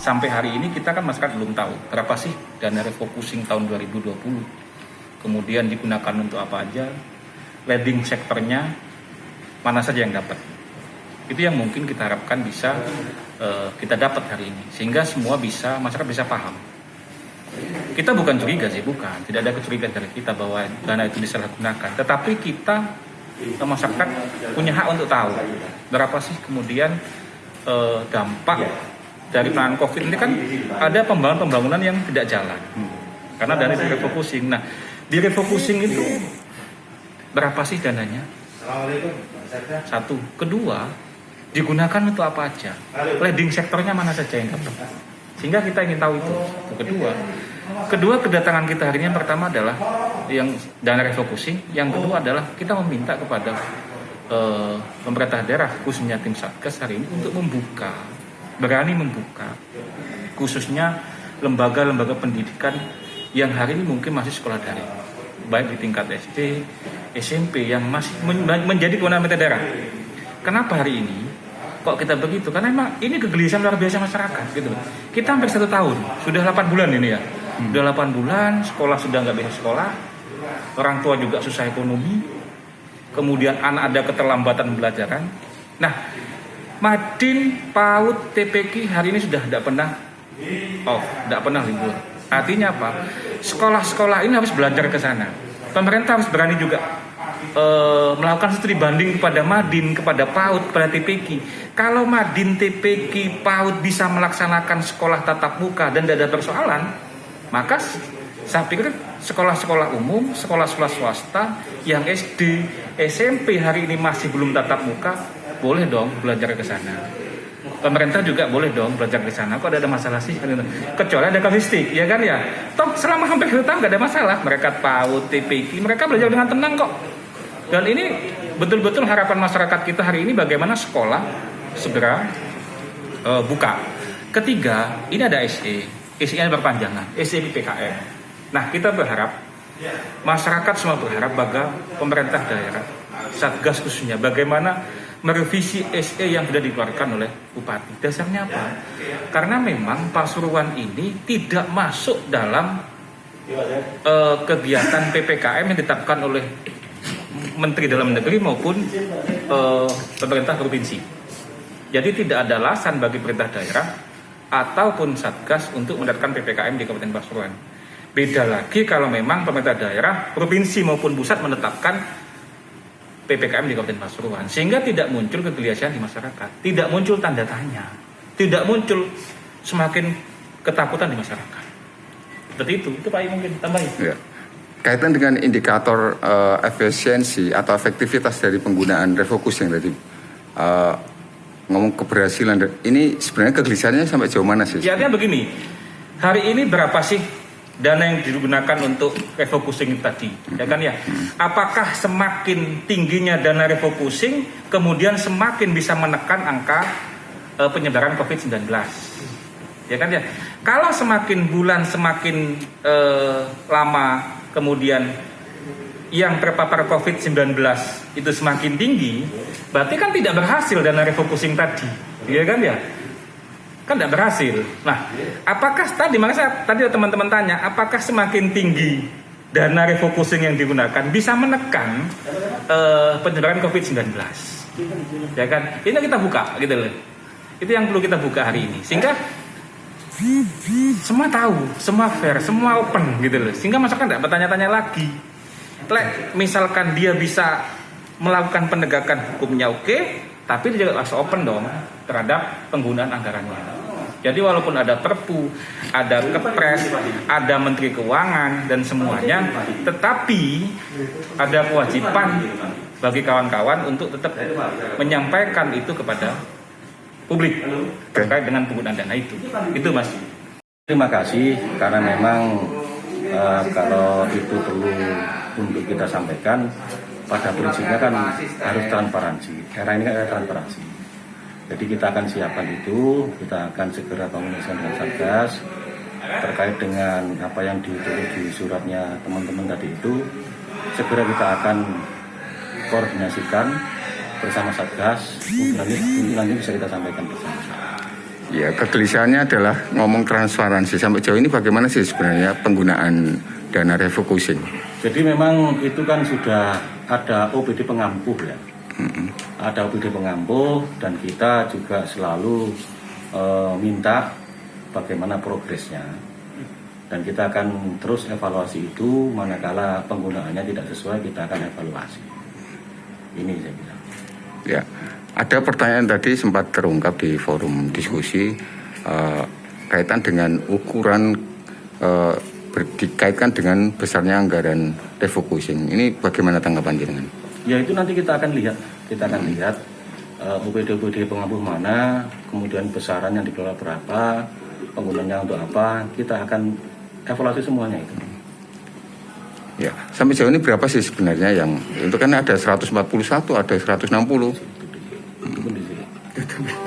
sampai hari ini kita kan masyarakat belum tahu berapa sih dana refocusing tahun 2020. Kemudian digunakan untuk apa aja, leading sektornya mana saja yang dapat. Itu yang mungkin kita harapkan bisa kita dapat hari ini, sehingga semua masyarakat bisa paham. Kita bukan curiga sih, bukan. Tidak ada kecurigaan dari kita bahwa dana itu disalahgunakan. Tetapi kita, masyarakat punya hak untuk tahu berapa sih kemudian dampak dari penanganan COVID ini. Kan ada pembangunan yang tidak jalan karena dana di refocusing. Nah, di refocusing itu berapa sih dananya? Satu. Kedua, digunakan untuk apa aja? Leading sektornya mana saja yang dapat? Sehingga kita ingin tahu itu. Kedua, kedatangan kita hari ini yang pertama adalah yang dana refocusing. Yang kedua adalah kita meminta kepada pemerintah daerah, khususnya tim Satgas hari ini untuk berani membuka, khususnya lembaga-lembaga pendidikan yang hari ini mungkin masih sekolah daring, baik di tingkat SD, SMP yang masih menjadi kewenangan pemerintah daerah. Kenapa hari ini kok kita begitu? Karena memang ini kegelisahan luar biasa masyarakat gitu. Kita hampir 1 tahun, sudah 8 bulan ini ya. Sudah 8 bulan, sekolah sudah nggak bisa sekolah, orang tua juga susah ekonomi, kemudian anak ada keterlambatan pembelajaran. Nah, Madin, PAUD, TPQ hari ini sudah tidak pernah off, tidak pernah libur. Artinya apa? Sekolah-sekolah ini harus belajar ke sana. Pemerintah harus berani juga melakukan studi banding kepada Madin, kepada PAUD, kepada TPQ. Kalau Madin, TPQ, PAUD bisa melaksanakan sekolah tatap muka dan tidak ada persoalan, maka saya pikir sekolah-sekolah umum, sekolah-sekolah swasta yang SD, SMP hari ini masih belum tatap muka, boleh dong belajar ke sana. Pemerintah juga boleh dong belajar ke sana. Kok ada masalah sih? Kecuali ada kasuistik, ya kan ya. Toh selama hampir 2 tahun nggak ada masalah. Mereka PAUD, TPQ, mereka belajar dengan tenang kok. Dan ini betul-betul harapan masyarakat kita hari ini bagaimana sekolah segera buka. Ketiga, ini ada SE. SE-nya berpanjangan, SE PPKM. Nah, kita berharap, masyarakat semua berharap bagaimana pemerintah daerah, Satgas khususnya, bagaimana merevisi SE yang sudah dikeluarkan oleh Bupati. Dasarnya apa? Karena memang Pasuruan ini tidak masuk dalam kegiatan PPKM yang ditetapkan oleh Menteri Dalam Negeri maupun pemerintah provinsi. Jadi tidak ada alasan bagi pemerintah daerah ataupun Satgas untuk menerapkan PPKM di Kabupaten Pasuruan. Beda lagi kalau memang pemerintah daerah, provinsi maupun pusat menetapkan PPKM di Kabupaten Pasuruan, sehingga tidak muncul kegelisahan di masyarakat, tidak muncul tanda tanya, tidak muncul semakin ketakutan di masyarakat. Seperti itu Pak mungkin tambahin. Ya. Kaitan dengan indikator efisiensi atau efektivitas dari penggunaan refocusing tadi, ngomong keberhasilan, ini sebenarnya kegelisahannya sampai jauh mana sih? Ya, artinya begini, hari ini berapa sih dana yang digunakan untuk refocusing tadi, ya kan ya? Apakah semakin tingginya dana refocusing kemudian semakin bisa menekan angka penyebaran COVID-19, ya kan ya? Kalau semakin bulan semakin lama kemudian yang terpapar COVID-19 itu semakin tinggi, berarti kan tidak berhasil dana refocusing tadi, ya kan ya? Kan tidak berhasil. Nah, apakah tadi makanya tadi teman-teman tanya, apakah semakin tinggi dana refocusing yang digunakan bisa menekan penyebaran COVID-19? Ya kan? Ini kita buka gitu loh. Itu yang perlu kita buka hari ini. Sehingga semua tahu, semua fair, semua open gitu loh. Sehingga masyarakat tidak bertanya-tanya lagi. Misalkan dia bisa melakukan penegakan hukumnya oke, tapi dia juga harus open dong terhadap penggunaan anggarannya. Jadi walaupun ada Perpu, ada Kepres, ada Menteri Keuangan dan semuanya, tetapi ada kewajiban bagi kawan-kawan untuk tetap menyampaikan itu kepada publik terkait dengan penggunaan dana itu. Itu Mas. Terima kasih karena memang kalau itu perlu untuk kita sampaikan, pada prinsipnya kan harus transparansi. Era ini kan ada transparansi. Jadi kita akan siapkan itu, kita akan segera komunikasi dengan Satgas terkait dengan apa yang ditulis di suratnya teman-teman tadi itu. Segera kita akan koordinasikan bersama Satgas, nanti bisa kita sampaikan bersama. Ya, kegelisahannya adalah ngomong transparansi. Sampai jauh ini bagaimana sih sebenarnya penggunaan dana refocusing? Jadi memang itu kan sudah ada OPD pengampuh ya. Ada OPD pengampuh dan kita juga selalu minta bagaimana progresnya. Dan kita akan terus evaluasi itu, manakala penggunaannya tidak sesuai kita akan evaluasi. Ini saya bilang. Ya, ada pertanyaan tadi sempat terungkap di forum diskusi kaitan dengan ukuran dikaitkan dengan besarnya anggaran refocusing. Ini bagaimana tanggapan jenengan? Ya itu nanti kita akan lihat, OPD-OPD pengampuh mana, kemudian besaran yang dikelola berapa, penggunaannya untuk apa, kita akan evaluasi semuanya itu. Ya, sampai jauh ini berapa sih sebenarnya yang itu kan ada 141, ada 160. Itu pun di sini.